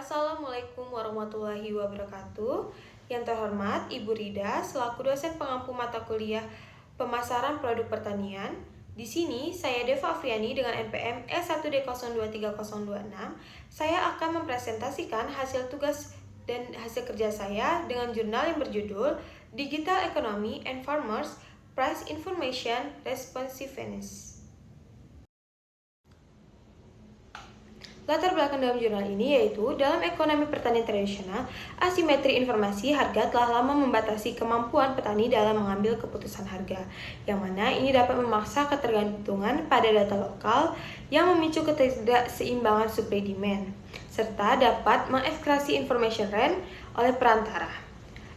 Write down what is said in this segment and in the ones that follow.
Assalamualaikum warahmatullahi wabarakatuh. Yang terhormat Ibu Rida selaku dosen pengampu mata kuliah Pemasaran Produk Pertanian. Di sini saya Deva Afriani dengan NPM S1D023026. Saya akan mempresentasikan hasil tugas dan hasil kerja saya dengan jurnal yang berjudul Digital Economy and Farmers Price Information Responsiveness. Latar belakang dalam jurnal ini yaitu dalam ekonomi pertanian tradisional, asimetri informasi harga telah lama membatasi kemampuan petani dalam mengambil keputusan harga, yang mana ini dapat memaksa ketergantungan pada data lokal yang memicu ketidakseimbangan supply demand, serta dapat mengekskrasi information rent oleh perantara.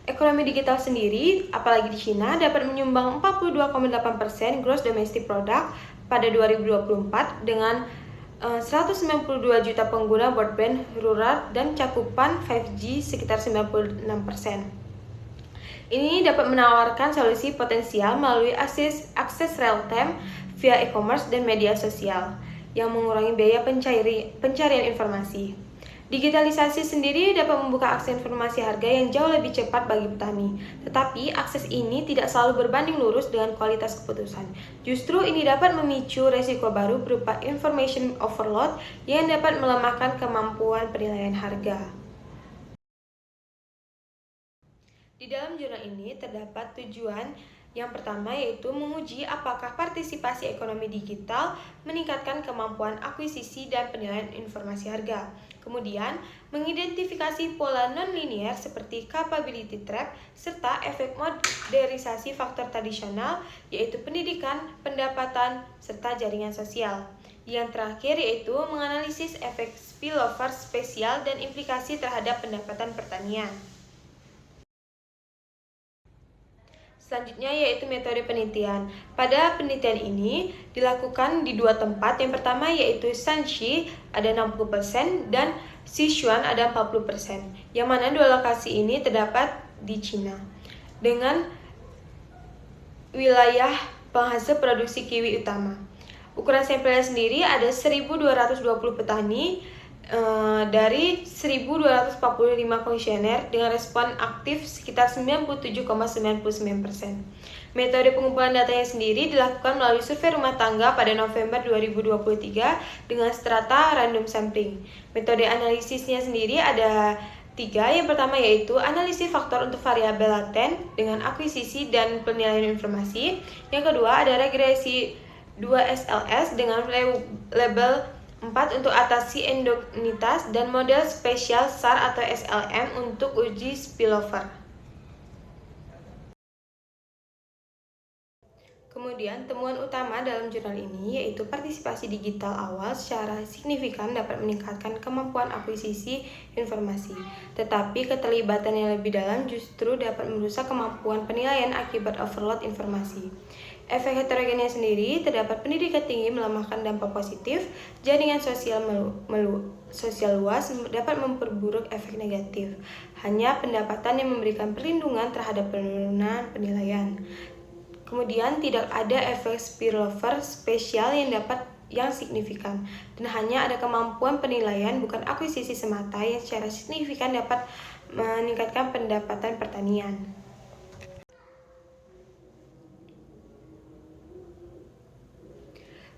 Ekonomi digital sendiri, apalagi di Cina, dapat menyumbang 42,8% gross domestic product pada 2024 dengan 192 juta pengguna broadband rural dan cakupan 5G sekitar 96%. Ini dapat menawarkan solusi potensial melalui akses real time via e-commerce dan media sosial yang mengurangi biaya pencarian informasi. Digitalisasi sendiri dapat membuka akses informasi harga yang jauh lebih cepat bagi petani, tetapi akses ini tidak selalu berbanding lurus dengan kualitas keputusan. Justru ini dapat memicu resiko baru berupa information overload yang dapat melemahkan kemampuan penilaian harga. Di dalam jurnal ini terdapat tujuan yang pertama yaitu menguji apakah partisipasi ekonomi digital meningkatkan kemampuan akuisisi dan penilaian informasi harga. Kemudian, mengidentifikasi pola non-linear seperti capability trap serta efek modernisasi faktor tradisional yaitu pendidikan, pendapatan, serta jaringan sosial. Yang terakhir yaitu menganalisis efek spillover spesial dan implikasi terhadap pendapatan pertanian. Selanjutnya yaitu metode penelitian. Pada penelitian ini dilakukan di dua tempat. Yang pertama yaitu Shanxi ada 60% dan Sichuan ada 40%. Yang mana dua lokasi ini terdapat di Cina. Dengan wilayah penghasil produksi kiwi utama. Ukuran sampelnya sendiri ada 1.220 petani dari 1.245 komisioner dengan respon aktif sekitar 97,99%. Metode pengumpulan datanya sendiri dilakukan melalui survei rumah tangga pada November 2023 dengan strata random sampling. Metode analisisnya sendiri ada 3. Yang pertama yaitu analisis faktor untuk variabel laten dengan akuisisi dan penilaian informasi. Yang kedua ada regresi 2SLS dengan label 4 untuk atasi endogenitas dan model spesial SAR atau SLM untuk uji spillover. Kemudian, temuan utama dalam jurnal ini yaitu partisipasi digital awal secara signifikan dapat meningkatkan kemampuan akuisisi informasi. Tetapi keterlibatan yang lebih dalam justru dapat merusak kemampuan penilaian akibat overload informasi. Efek heterogennya sendiri terdapat pendidikan tinggi melemahkan dampak positif, jaringan sosial sosial luas dapat memperburuk efek negatif. Hanya pendapatan yang memberikan perlindungan terhadap penurunan penilaian. Kemudian tidak ada efek spillover spesial yang signifikan dan hanya ada kemampuan penilaian bukan akuisisi semata yang secara signifikan dapat meningkatkan pendapatan pertanian.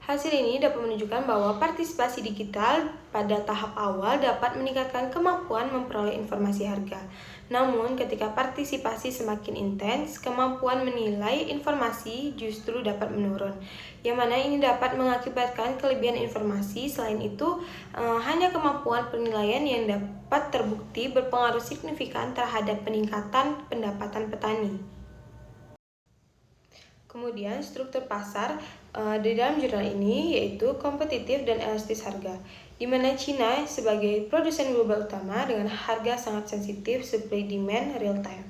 Hasil ini dapat menunjukkan bahwa partisipasi digital pada tahap awal dapat meningkatkan kemampuan memperoleh informasi harga. Namun, ketika partisipasi semakin intens, kemampuan menilai informasi justru dapat menurun, yang mana ini dapat mengakibatkan kelebihan informasi. Selain itu, hanya kemampuan penilaian yang dapat terbukti berpengaruh signifikan terhadap peningkatan pendapatan petani. Kemudian struktur pasar di dalam jurnal ini yaitu kompetitif dan elastis harga, di mana Cina sebagai produsen global utama dengan harga sangat sensitif supply demand real time.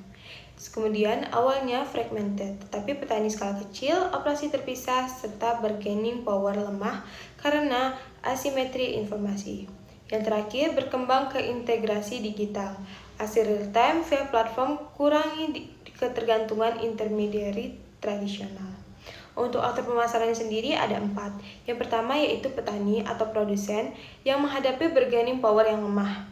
Kemudian awalnya fragmented, tetapi petani skala kecil, operasi terpisah, serta bargaining power lemah karena asimetri informasi. Yang terakhir berkembang ke integrasi digital, hasil real time via platform kurangi ketergantungan intermediary tradisional. Untuk aktor pemasaran sendiri ada 4. Yang pertama yaitu petani atau produsen yang menghadapi bargaining power yang lemah.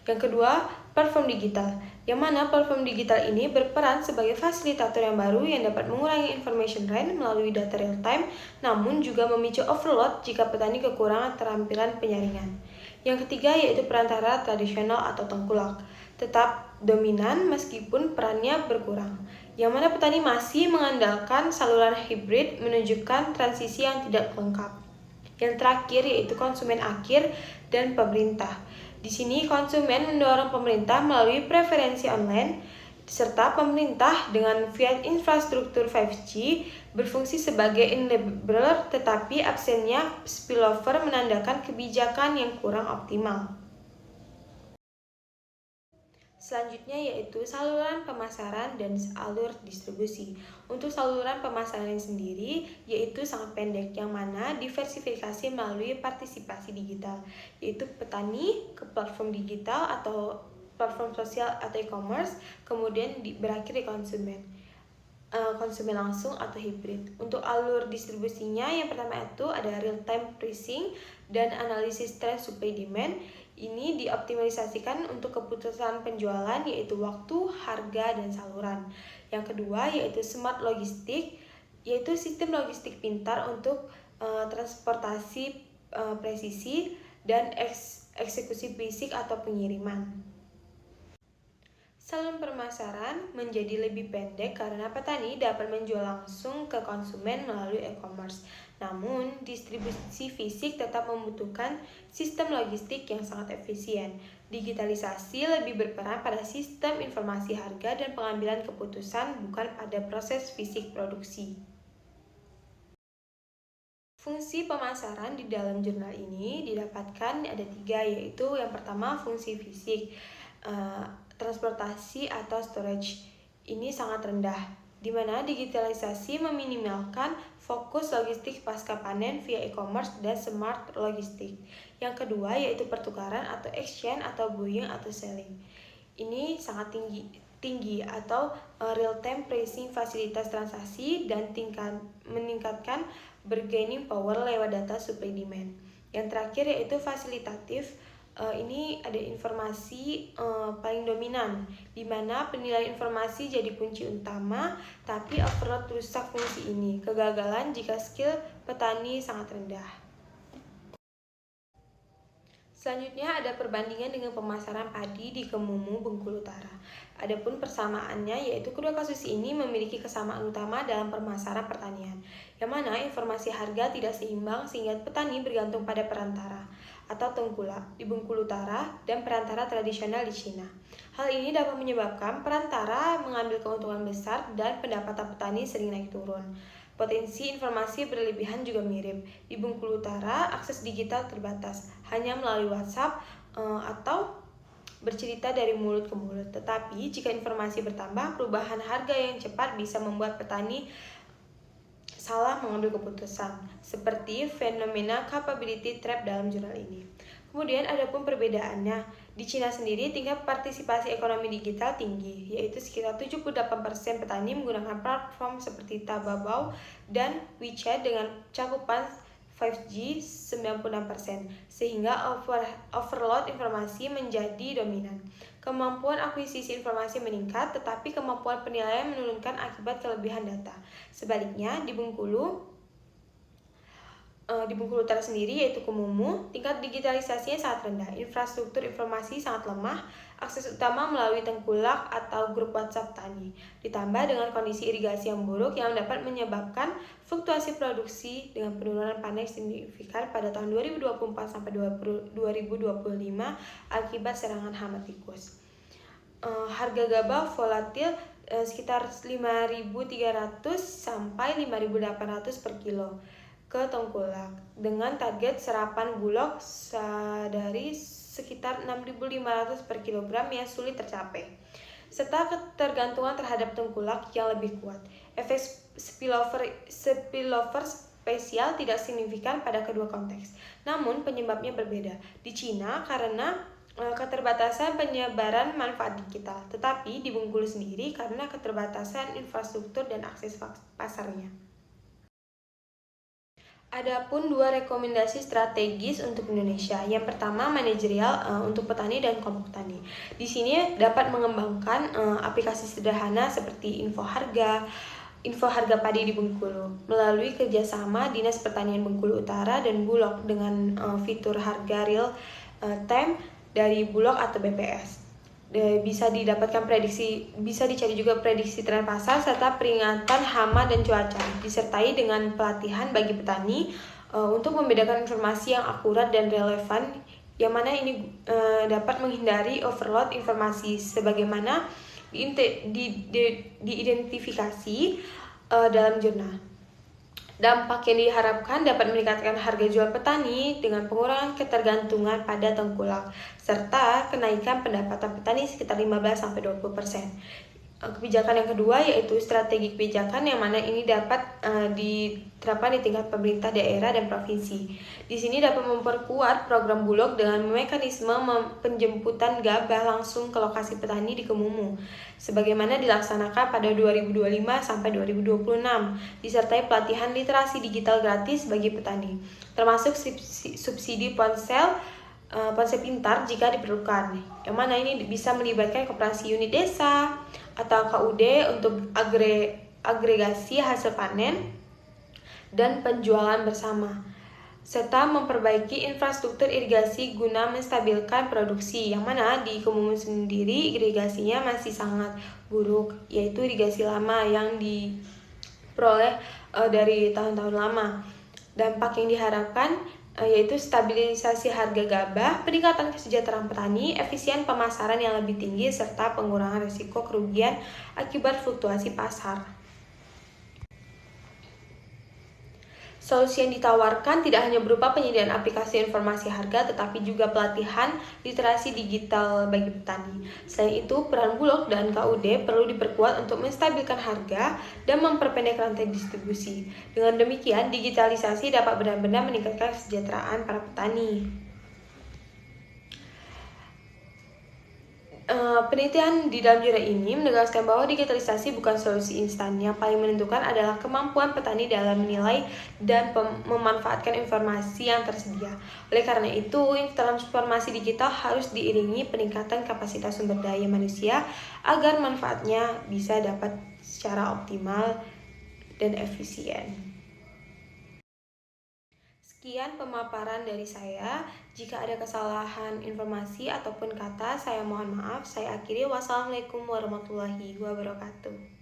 Yang kedua, platform digital, yang mana platform digital ini berperan sebagai fasilitator yang baru yang dapat mengurangi information run melalui data real time, namun juga memicu overload jika petani kekurangan keterampilan penyaringan. Yang ketiga yaitu perantara tradisional atau tengkulak, tetap dominan meskipun perannya berkurang, yang mana petani masih mengandalkan saluran hibrid menunjukkan transisi yang tidak lengkap. Yang terakhir yaitu konsumen akhir dan pemerintah. Di sini konsumen mendorong pemerintah melalui preferensi online, serta pemerintah dengan via infrastruktur 5G berfungsi sebagai enabler, tetapi absennya spillover menandakan kebijakan yang kurang optimal. Selanjutnya yaitu saluran pemasaran dan alur distribusi. Untuk saluran pemasaran sendiri yaitu sangat pendek, yang mana diversifikasi melalui partisipasi digital, yaitu petani ke platform digital atau platform sosial atau e-commerce, kemudian berakhir di konsumen langsung atau hibrid. Untuk alur distribusinya, yang pertama itu ada real time pricing dan analisis trend supply demand. Ini dioptimalisasikan untuk keputusan penjualan, yaitu waktu, harga, dan saluran. Yang kedua yaitu smart logistik, yaitu sistem logistik pintar untuk transportasi presisi dan eksekusi fisik atau pengiriman. Saluran pemasaran menjadi lebih pendek karena petani dapat menjual langsung ke konsumen melalui e-commerce. Namun, distribusi fisik tetap membutuhkan sistem logistik yang sangat efisien. Digitalisasi lebih berperan pada sistem informasi harga dan pengambilan keputusan, bukan pada proses fisik produksi. Fungsi pemasaran di dalam jurnal ini didapatkan ada 3, yaitu yang pertama fungsi fisik, transportasi atau storage ini sangat rendah, di mana digitalisasi meminimalkan fokus logistik pasca panen via e-commerce dan smart logistik. Yang kedua yaitu pertukaran atau exchange atau buying atau selling. Ini sangat tinggi atau real time pricing, fasilitas transaksi dan meningkatkan bargaining power lewat data supply demand. Yang terakhir yaitu fasilitatif. Ini ada informasi paling dominan, di mana penilaian informasi jadi kunci utama, tapi overload rusak fungsi ini. Kegagalan jika skill petani sangat rendah. Selanjutnya ada perbandingan dengan pemasaran padi di Kemumu, Bengkulu Utara. Adapun persamaannya yaitu kedua kasus ini memiliki kesamaan utama dalam pemasaran pertanian, yang mana informasi harga tidak seimbang sehingga petani bergantung pada perantara atau tengkulak di Bengkulu Utara dan perantara tradisional di Cina. Hal ini dapat menyebabkan perantara mengambil keuntungan besar dan pendapatan petani sering naik turun. Potensi informasi berlebihan juga mirip. Di Bengkulu Utara, akses digital terbatas, hanya melalui WhatsApp atau bercerita dari mulut ke mulut. Tetapi jika informasi bertambah, perubahan harga yang cepat bisa membuat petani salah mengambil keputusan, seperti fenomena capability trap dalam jurnal ini. Kemudian adapun perbedaannya, di Cina sendiri tingkat partisipasi ekonomi digital tinggi, yaitu sekitar 78% petani menggunakan platform seperti Taobao dan WeChat dengan cakupan 5G 96%, sehingga overload informasi menjadi dominan. Kemampuan akuisisi informasi meningkat, tetapi kemampuan penilaian menurunkan akibat kelebihan data. Sebaliknya, di Bengkulu Utara sendiri, yaitu Kemumu, tingkat digitalisasinya sangat rendah, infrastruktur informasi sangat lemah, akses utama melalui tengkulak atau grup WhatsApp tani, ditambah dengan kondisi irigasi yang buruk yang dapat menyebabkan fluktuasi produksi dengan penurunan panen signifikan pada tahun 2024 sampai 2025 akibat serangan hama tikus. Harga gabah volatil sekitar 5.300 sampai 5.800 per kilo ke tengkulak, dengan target serapan bulog dari sekitar 6.500 per kilogram yang sulit tercapai, serta ketergantungan terhadap tengkulak yang lebih kuat. Efek spillover spesial tidak signifikan pada kedua konteks, namun penyebabnya berbeda. Di Cina karena keterbatasan penyebaran manfaat digital, tetapi di Bengkulu sendiri karena keterbatasan infrastruktur dan akses pasarnya. Adapun dua rekomendasi strategis untuk Indonesia. Yang pertama, manajerial untuk petani dan kelompok petani. Di sini dapat mengembangkan aplikasi sederhana seperti info harga padi di Bengkulu melalui kerjasama Dinas Pertanian Bengkulu Utara dan Bulog dengan fitur harga real time dari Bulog atau BPS. Bisa dicari juga prediksi tren pasar serta peringatan hama dan cuaca, disertai dengan pelatihan bagi petani untuk membedakan informasi yang akurat dan relevan, yang mana ini dapat menghindari overload informasi sebagaimana diidentifikasi dalam jurnal. Dampak yang diharapkan dapat meningkatkan harga jual petani dengan pengurangan ketergantungan pada tengkulak serta kenaikan pendapatan petani sekitar 15-20%. Kebijakan yang kedua yaitu strategi kebijakan, yang mana ini dapat diterapkan di tingkat pemerintah daerah dan provinsi. Di sini dapat memperkuat program Bulog dengan mekanisme penjemputan gabah langsung ke lokasi petani di Kemumu, sebagaimana dilaksanakan pada 2025 sampai 2026, disertai pelatihan literasi digital gratis bagi petani, termasuk subsidi ponsel pintar jika diperlukan, yang mana ini bisa melibatkan koperasi unit desa atau KUD untuk agregasi hasil panen dan penjualan bersama, serta memperbaiki infrastruktur irigasi guna menstabilkan produksi, yang mana di Kemumu sendiri irigasinya masih sangat buruk, yaitu irigasi lama yang diperoleh dari tahun-tahun lama. Dampak yang diharapkan yaitu stabilisasi harga gabah, peningkatan kesejahteraan petani, efisien pemasaran yang lebih tinggi, serta pengurangan risiko kerugian akibat fluktuasi pasar. Solusi yang ditawarkan tidak hanya berupa penyediaan aplikasi informasi harga, tetapi juga pelatihan literasi digital bagi petani. Selain itu, peran Bulog dan KUD perlu diperkuat untuk menstabilkan harga dan memperpendek rantai distribusi. Dengan demikian, digitalisasi dapat benar-benar meningkatkan kesejahteraan para petani. Penelitian di dalam jurnal ini menegaskan bahwa digitalisasi bukan solusi instan. Yang paling menentukan adalah kemampuan petani dalam menilai dan memanfaatkan informasi yang tersedia. Oleh karena itu, transformasi digital harus diiringi peningkatan kapasitas sumber daya manusia agar manfaatnya bisa dapat secara optimal dan efisien. Sekian pemaparan dari saya. Jika ada kesalahan informasi ataupun kata, saya mohon maaf. Saya akhiri. Wassalamualaikum warahmatullahi wabarakatuh.